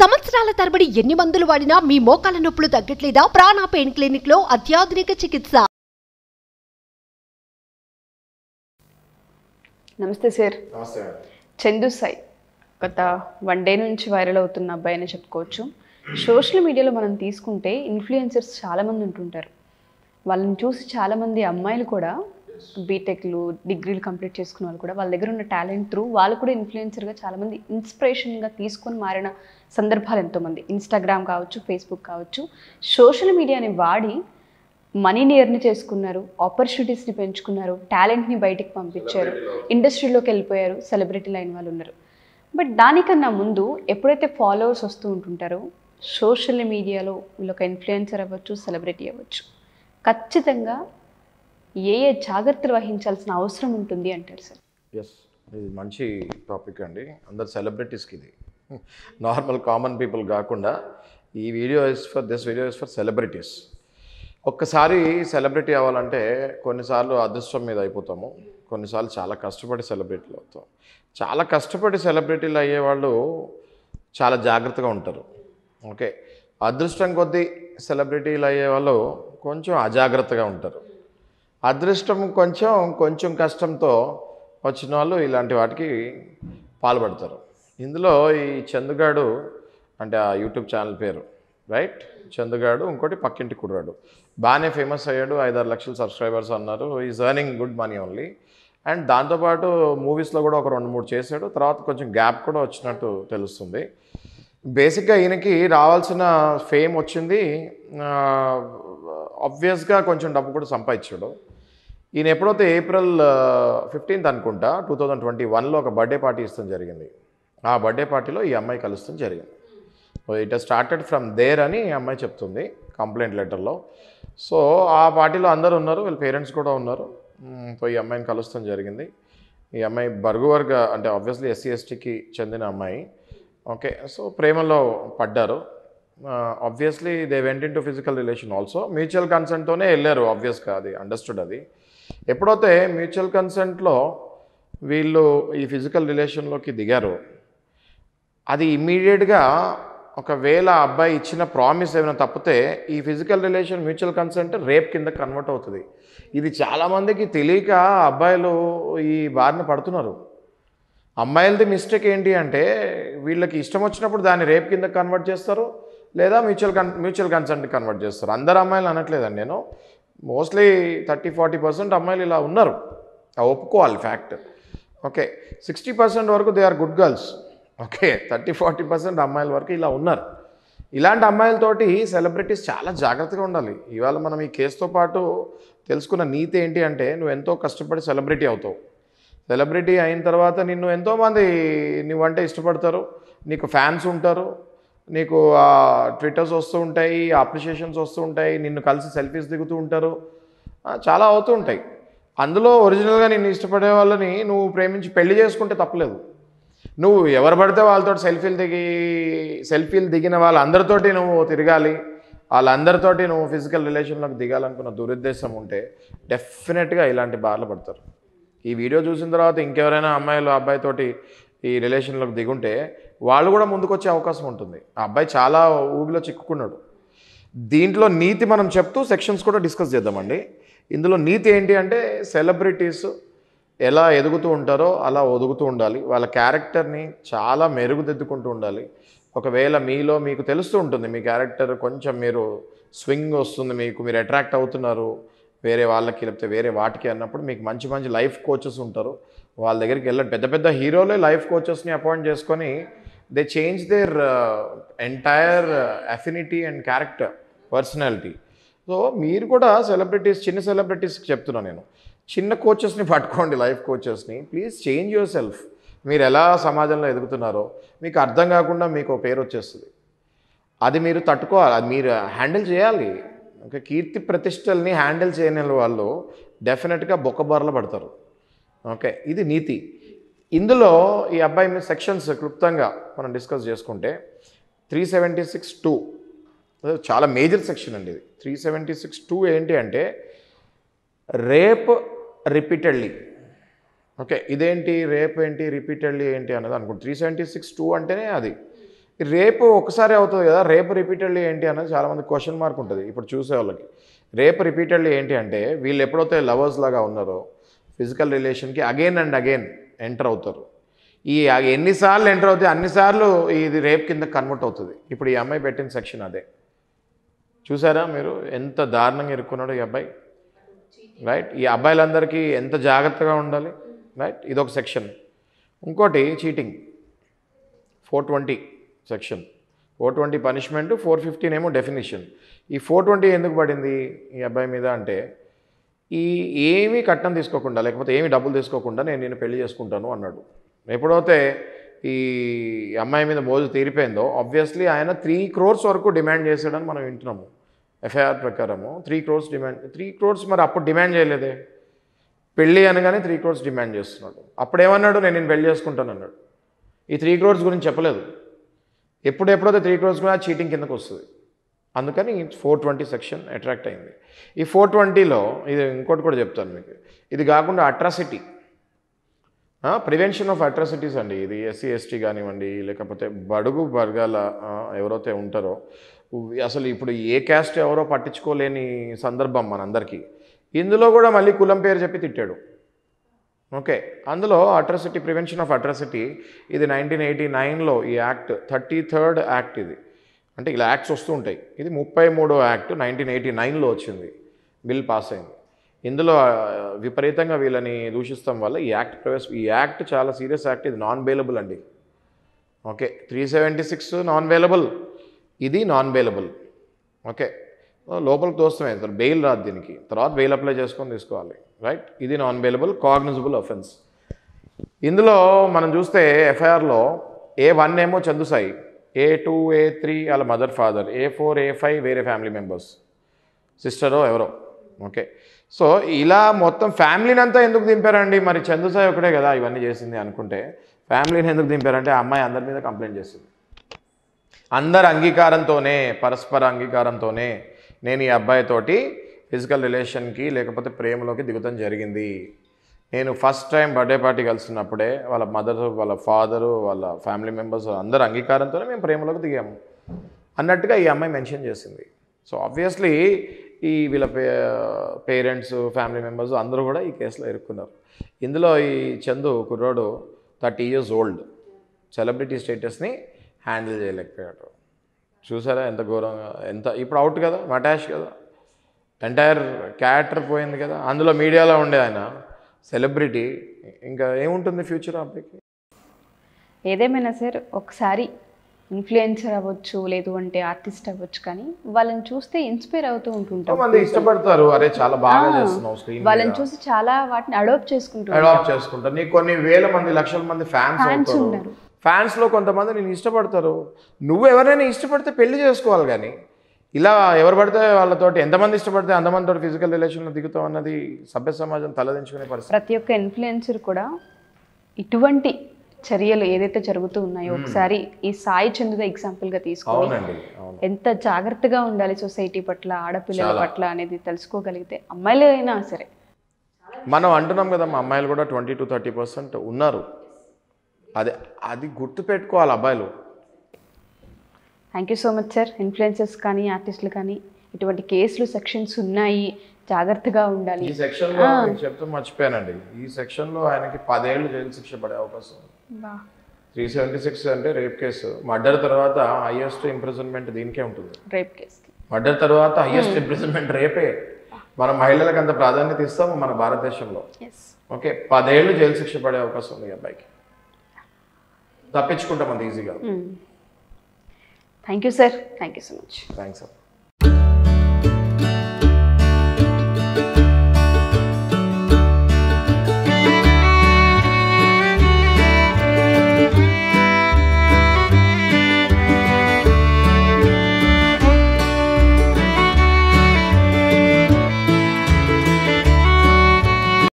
సంవత్సరాల తరబడి ఎన్ని మందులు వాడినా మీ మోకాల నొప్పులు తగ్గట్లేదా? ప్రాణ పెయిన్ క్లినిక్ లో అత్యాధునిక చికిత్స. నమస్తే సార్. నమస్తే. చందు సాయి గత 1 డే నుంచి వైరల్ అవుతున్న అబ్బాయి అని చెప్పుకోవచ్చు. సోషల్ మీడియాలో మనం తీసుకుంటే ఇన్ఫ్లుయెన్సర్స్ చాలామంది ఉంటుంటారు. వాళ్ళని చూసి చాలామంది అమ్మాయిలు కూడా బీటెక్లు డిగ్రీలు కంప్లీట్ చేసుకున్న వాళ్ళు కూడా వాళ్ళ దగ్గర ఉన్న టాలెంట్ త్రూ వాళ్ళు కూడా ఇన్ఫ్లుయెన్సర్గా చాలామంది ఇన్స్పిరేషన్గా తీసుకొని మారిన సందర్భాలు ఎంతోమంది. ఇన్స్టాగ్రామ్ కావచ్చు, ఫేస్బుక్ కావచ్చు, సోషల్ మీడియాని వాడి మనీని ఎర్న్ చేసుకున్నారు, ఆపర్చునిటీస్ని పెంచుకున్నారు, టాలెంట్ని బయటికి పంపించారు, ఇండస్ట్రీలోకి వెళ్ళిపోయారు, సెలబ్రిటీలు అయిన వాళ్ళు ఉన్నారు. బట్ దానికన్నా ముందు ఎప్పుడైతే ఫాలోవర్స్ వస్తూ ఉంటుంటారో సోషల్ మీడియాలో వీళ్ళొక ఇన్ఫ్లుయెన్సర్ అవ్వచ్చు, సెలబ్రిటీ అవ్వచ్చు, ఖచ్చితంగా ఏ జాగ్రత్తలు వహించాల్సిన అవసరం ఉంటుంది అంటారు సార్? ఎస్, ఇది మంచి టాపిక్ అండి. అందరు సెలబ్రిటీస్కి ఇది నార్మల్ కామన్ పీపుల్ కాకుండా ఈ video this video is for celebrities. ఒక్కసారి సెలబ్రిటీ అవ్వాలంటే కొన్నిసార్లు అదృష్టం మీద అయిపోతాము, కొన్నిసార్లు చాలా కష్టపడి సెలబ్రిటీలు అవుతాం. చాలా కష్టపడి సెలబ్రిటీలు అయ్యేవాళ్ళు చాలా జాగ్రత్తగా ఉంటారు. ఓకే, అదృష్టం కొద్దీ సెలబ్రిటీలు అయ్యేవాళ్ళు కొంచెం అజాగ్రత్తగా ఉంటారు. అదృష్టం కొంచెం కష్టంతో వచ్చిన వాళ్ళు ఇలాంటి వాటికి పాల్పడతారు. ఇందులో ఈ చందుగాడు అంటే ఆ యూట్యూబ్ ఛానల్ పేరు రైట్, చందుగాడు, ఇంకోటి పక్కింటి కుర్రాడు, బాగానే ఫేమస్ అయ్యాడు. 5-6 లక్షల సబ్స్క్రైబర్స్ అన్నారు. Is earning good money only. And దాంతోపాటు మూవీస్లో కూడా ఒక 2-3 చేశాడు. తర్వాత కొంచెం గ్యాప్ కూడా వచ్చినట్టు తెలుస్తుంది. బేసిక్గా ఈయనకి రావాల్సిన ఫేమ్ వచ్చింది, ఆబ్వియస్గా కొంచెం డబ్బు కూడా సంపాదించాడు. ఈయన ఎప్పుడైతే April 15th అనుకుంటా 2021లో ఒక బర్త్డే పార్టీ ఇస్తాం జరిగింది. ఆ బర్త్డే పార్టీలో ఈ అమ్మాయి కలుస్తాం జరిగింది. ఇట్ స్టార్టెడ్ ఫ్రమ్ దేర్ అని ఈ అమ్మాయి చెప్తుంది కంప్లైంట్ లెటర్లో. సో ఆ పార్టీలో అందరూ ఉన్నారు, వీళ్ళ పేరెంట్స్ కూడా ఉన్నారు. సో ఈ అమ్మాయిని కలుస్తాం జరిగింది. ఈ అమ్మాయి బర్గువర్గ అంటే ఆబ్వియస్లీ SC STకి చెందిన అమ్మాయి. ఓకే, సో ప్రేమలో పడ్డారు. Obviously they went into physical relation also. Mutual కన్సెంట్తోనే వెళ్ళారు, ఆబ్వియస్గా అది అండర్స్టూడ్. అది ఎప్పుడైతే మ్యూచువల్ కన్సెంట్లో వీళ్ళు ఈ ఫిజికల్ రిలేషన్లోకి దిగారు, అది ఇమ్మీడియట్గా ఒకవేళ అబ్బాయి ఇచ్చిన ప్రామిస్ ఏమైనా తప్పితే ఈ physical relation mutual consent rape కింద కన్వర్ట్ అవుతుంది. ఇది చాలామందికి తెలియక అబ్బాయిలు ఈ బారిన పడుతున్నారు. అమ్మాయిలది మిస్టేక్ ఏంటి అంటే వీళ్ళకి ఇష్టం వచ్చినప్పుడు దాన్ని రేప్ కింద కన్వర్ట్ చేస్తారు, లేదా మ్యూచువల్ కన్సెంట్ కన్వర్ట్ చేస్తారు. అందరు అమ్మాయిలు అనట్లేదండి నేను, మోస్ట్లీ 30-40% అమ్మాయిలు ఇలా ఉన్నారు, ఒప్పుకోవాలి ఫ్యాక్ట్. ఓకే, 60% వరకు they are good girls. Okay, 30-40% అమ్మాయిల వరకు ఇలా ఉన్నారు. ఇలాంటి అమ్మాయిలతోటి సెలబ్రిటీస్ చాలా జాగ్రత్తగా ఉండాలి. ఇవాళ మనం ఈ కేసుతో పాటు తెలుసుకున్న నీతి ఏంటి అంటే నువ్వు ఎంతో కష్టపడి సెలబ్రిటీ అవుతావు. సెలబ్రిటీ అయిన తర్వాత నిన్ను ఎంతోమంది నువ్వంటే ఇష్టపడతారు, నీకు ఫ్యాన్స్ ఉంటారు, నీకు ట్విట్టర్స్ వస్తూ ఉంటాయి, అప్రిషియేషన్స్ వస్తూ ఉంటాయి, నిన్ను కలిసి సెల్ఫీస్ దిగుతూ ఉంటారు, చాలా అవుతూ ఉంటాయి. అందులో ఒరిజినల్గా నిన్ను ఇష్టపడే వాళ్ళని నువ్వు ప్రేమించి పెళ్లి చేసుకుంటే తప్పలేదు. నువ్వు ఎవరు పడితే వాళ్ళతో సెల్ఫీలు దిగిన వాళ్ళందరితోటి నువ్వు తిరగాలి, వాళ్ళందరితోటి నువ్వు ఫిజికల్ రిలేషన్లోకి దిగాలనుకున్న దురుద్దేశం ఉంటే డెఫినెట్గా ఇలాంటి బాధలు పడతారు. ఈ వీడియో చూసిన తర్వాత ఇంకెవరైనా అమ్మాయిలు అబ్బాయితోటి ఈ రిలేషన్లోకి దిగుంటే వాళ్ళు కూడా ముందుకొచ్చే అవకాశం ఉంటుంది. ఆ అబ్బాయి చాలా ఊబిలో చిక్కుకున్నాడు. దీంట్లో నీతి మనం చెప్తూ సెక్షన్స్ కూడా డిస్కస్ చేద్దామండి. ఇందులో నీతి ఏంటి అంటే సెలబ్రిటీస్ ఎలా ఎదుగుతూ ఉంటారో అలా ఒదుగుతూ ఉండాలి, వాళ్ళ క్యారెక్టర్ని చాలా మెరుగుదిద్దుకుంటూ ఉండాలి. ఒకవేళ మీకు తెలుస్తూ ఉంటుంది మీ క్యారెక్టర్ కొంచెం మీరు స్వింగ్ వస్తుంది, మీరు అట్రాక్ట్ అవుతున్నారు వేరే వాళ్ళకి లేకపోతే వేరే వాటికి అన్నప్పుడు మీకు మంచి లైఫ్ కోచెస్ ఉంటారు, వాళ్ళ దగ్గరికి వెళ్ళండి. పెద్ద హీరోలే లైఫ్ కోచెస్ని అపాయింట్ చేసుకొని they change their entire affinity and character personality. So మీరు కూడా చిన్న సెలబ్రిటీస్కి చెప్తున్నాను నేను, చిన్న కోచెస్ని పట్టుకోండి, లైఫ్ కోచెస్ని. Please change yourself. మీరు ఎలా సమాజంలో ఎదుగుతున్నారో మీకు అర్థం కాకుండా మీకు పేరు వచ్చేస్తుంది. అది మీరు తట్టుకోవాలి, అది మీరు హ్యాండిల్ చేయాలి. ఓకే, కీర్తి ప్రతిష్టల్ని హ్యాండిల్ చేయని వాళ్ళు డెఫినెట్గా బొక్కబారలు పడతారు. ఓకే, ఇది నీతి. ఇందులో ఈ అబ్బాయి మీద సెక్షన్స్ క్లుప్తంగా మనం డిస్కస్ చేసుకుంటే 376(2) చాలా మేజర్ సెక్షన్ అండి ఇది. 376(2) ఏంటి అంటే రేప్ రిపీటెడ్లీ. ఓకే, ఇదేంటి రేప్ ఏంటి రిపీటెడ్లీ ఏంటి అన్నది అనుకుంటు 376(2) అంటేనే అది రేపు ఒకసారి అవుతుంది కదా, రేపు రిపీటెడ్లీ ఏంటి అనేది చాలామంది క్వశ్చన్ మార్క్ ఉంటుంది ఇప్పుడు చూసే వాళ్ళకి. రేపు రిపీటెడ్లీ ఏంటి అంటే వీళ్ళు ఎప్పుడైతే లవర్స్ లాగా ఉన్నారో ఫిజికల్ రిలేషన్కి అగైన్ అండ్ అగైన్ ఎంటర్ అవుతారు. ఈ ఎన్నిసార్లు ఎంటర్ అవుతాయి అన్నిసార్లు ఇది రేప్ కింద కన్వర్ట్ అవుతుంది. ఇప్పుడు ఈ అమ్మాయి పెట్టిన సెక్షన్ అదే. చూసారా మీరు ఎంత దారుణంగా ఇరుక్కున్నాడు ఈ అబ్బాయి, రైట్? ఈ అబ్బాయిలందరికీ ఎంత జాగ్రత్తగా ఉండాలి, రైట్? ఇదొక సెక్షన్. ఇంకోటి చీటింగ్ 420 సెక్షన్, 420 పనిష్మెంట్, 415 ఏమో డెఫినిషన్. ఈ 420 ఎందుకు పడింది ఈ అబ్బాయి మీద అంటే ఏమీ కట్నం తీసుకోకుండా లేకపోతే ఏమీ డబ్బులు తీసుకోకుండా నేను పెళ్లి చేసుకుంటాను అన్నాడు. ఎప్పుడైతే ఈ అమ్మాయి మీద మోజు తీరిపోయిందో ఆబ్వియస్లీ ఆయన 3 crores వరకు డిమాండ్ చేశాడని మనం వింటున్నాము. ఎఫ్ఐఆర్ ప్రకారము 3 crores డిమాండ్. 3 crores మరి అప్పుడు డిమాండ్ చేయలేదే, పెళ్ళి అనగానే 3 crores డిమాండ్ చేస్తున్నాడు. అప్పుడు ఏమన్నాడు, నేను పెళ్లి చేసుకుంటాను అన్నాడు. ఈ 3 crores గురించి చెప్పలేదు. ఎప్పుడైతే 3 crores కూడా చీటింగ్ కిందకు వస్తుంది. అందుకని 420 సెక్షన్ అట్రాక్ట్ అయింది. ఈ 420లో ఇది ఇంకోటి కూడా చెప్తాను మీకు. ఇది కాకుండా అట్రాసిటీ, ప్రివెన్షన్ ఆఫ్ అట్రాసిటీస్ అండి. ఇది ఎస్సీ ఎస్టీ కానివ్వండి లేకపోతే బడుగు వర్గాల ఎవరైతే ఉంటారో, అసలు ఇప్పుడు ఏ క్యాస్ట్ ఎవరో పట్టించుకోలేని సందర్భం మనందరికీ. ఇందులో కూడా మళ్ళీ కులం పేరు చెప్పి తిట్టాడు. ఓకే, అందులో అట్రాసిటీ, ప్రివెన్షన్ ఆఫ్ అట్రాసిటీ, ఇది 1989లో ఈ యాక్ట్ 33rd యాక్ట్ ఇది. అంటే ఇలా యాక్ట్స్ వస్తూ ఉంటాయి. ఇది 33వ యాక్ట్ 1989లో వచ్చింది, బిల్ పాస్ అయింది. ఇందులో విపరీతంగా వీళ్ళని దూషిస్తాం వల్ల ఈ యాక్ట్ చాలా సీరియస్ యాక్ట్. ఇది నాన్ బెయిలబుల్ అండి. ఓకే, 376 నాన్ బెయిలబుల్, ఇది నాన్ బెయిలబుల్. ఓకే, లోపలికి తోస్తామే, బెయిల్ రాదు దీనికి, తర్వాత బెయిల్ అప్లై చేసుకొని తీసుకోవాలి, రైట్? ఇది నాన్ బెయిలబుల్ కాగ్నిజబుల్ అఫెన్స్. ఇందులో మనం చూస్తే ఎఫ్ఐఆర్లో A1 ఏమో చందుసాయి, A2 A3 వాళ్ళ మదర్ ఫాదర్, A4 A5 వేరే ఫ్యామిలీ మెంబర్స్, సిస్టరో ఎవరో. ఓకే, సో ఇలా మొత్తం ఫ్యామిలీని అంతా ఎందుకు దింపారండి? మరి చందుసాయి ఒకటే కదా ఇవన్నీ చేసింది అనుకుంటే ఫ్యామిలీని ఎందుకు దింపారంటే ఆ అమ్మాయి అందరి మీద కంప్లైంట్ చేసింది. అందరి అంగీకారంతోనే, పరస్పర అంగీకారంతోనే నేను ఈ అబ్బాయితోటి ఫిజికల్ రిలేషన్కి లేకపోతే ప్రేమలోకి దిగుతాం జరిగింది. నేను ఫస్ట్ టైం బర్త్డే పార్టీ కలిసినప్పుడే వాళ్ళ మదర్, వాళ్ళ ఫాదరు, వాళ్ళ ఫ్యామిలీ మెంబర్స్ అందరు అంగీకారంతోనే మేము ప్రేమలోకి దిగాము అన్నట్టుగా ఈ అమ్మాయి మెన్షన్ చేసింది. సో ఆబ్వియస్లీ ఈ వీళ్ళ పేరెంట్స్, ఫ్యామిలీ మెంబర్స్ అందరూ కూడా ఈ కేసులో ఇరుక్కున్నారు. ఇందులో ఈ చందు కుర్రోడు 30 years ఓల్డ్, సెలబ్రిటీ స్టేటస్ని హ్యాండిల్ చేయలేకపోయాడు. చూసారా ఎంత ఘోరంగా, ఎంత ఇప్పుడు అవుట్ కదా, మటాష్ కదా, ఎంటైర్ క్యారెక్టర్ పోయింది కదా. అందులో మీడియాలో ఉండే ఆయన సెలబ్రిటీ, ఇంకా ఏముంటుంది ఫ్యూచర్ అబ్బాయికి? ఏదేమైనా సార్, ఒకసారి ఇన్ఫ్లుయెన్సర్ అవ్వచ్చు, లేదు అంటే ఆర్టిస్ట్ అవ్వచ్చు, కానీ వాళ్ళని చూస్తే ఇన్స్పైర్ అవుతూ ఉంటుంటాం. మంది ఇష్టపడతారు, అరే చాలా బాగా చేస్తున్నావు స్క్రీన్, వాళ్ళని చూసి చాలా వాటిని అడాప్ట్ చేసుకుంటారు. నీకు కొన్ని వేల మంది, లక్షల మంది ఫ్యాన్స్ ఉంటారు. ఫ్యాన్స్లో కొంతమంది నేను ఇష్టపడతారు. నువ్వు ఎవరైనా ఇష్టపడితే పెళ్లి చేసుకోవాలి, కానీ ఇలా ఎవరు పడితే వాళ్ళతోటి, ఎంతమంది ఇష్టపడితే అంతమందితో ఫిజికల్ రిలేషన్లో దిగుతాం అన్నది సభ్య సమాజం తలదించుకునే పరిస్థితి. ప్రతి ఒక్క ఇన్ఫ్లుయెన్సర్ కూడా ఇటువంటి చర్యలు ఏదైతే జరుగుతూ ఉన్నాయో ఒకసారి ఈ సాయి చందుగా ఎగ్జాంపుల్గా తీసుకోవాలి. ఎంత జాగ్రత్తగా ఉండాలి సొసైటీ పట్ల, ఆడపిల్లల పట్ల అనేది తెలుసుకోగలిగితే అమ్మాయిలు అయినా సరే. మనం అంటున్నాం కదా, మా అమ్మాయిలు కూడా 20 to 30% ఉన్నారు. అది గుర్తు పెట్టుకోవాలి అబ్బాయిలు. Thank you so much sir. Influencers కానీ ఆర్టిస్టులు కానీ ఇటువంటి కేసులు, సెక్షన్స్ ఉన్నాయి, జాగ్రత్తగా ఉండాలి. ఈ సెక్షన్లో చెప్తూ మర్చిపోయానండి, ఈ సెక్షన్లో ఆయనకి 10 ఏళ్ళు జైలు శిక్ష పడే అవకాశం. 376 అంటే రేప్ కేసు. మర్డర్ తర్వాత హైయెస్ట్ ఇంప్రిజన్మెంట్ దీనికే ఉంటుంది. రేప్ కేసు, మర్డర్ తర్వాత హైయెస్ట్ ఇంప్రిజన్మెంట్ రేపే. మనం మహిళలకు అంత ప్రాధాన్యత ఇస్తాము మన భారతదేశంలో. ఓకే, 10 ఏళ్ళు జైలు శిక్ష పడే అవకాశం ఉంది అబ్బాయికి. తప్పించుకుంటాం అంత ఈజీగా. Thank you sir. Thank you so much. Thanks sir.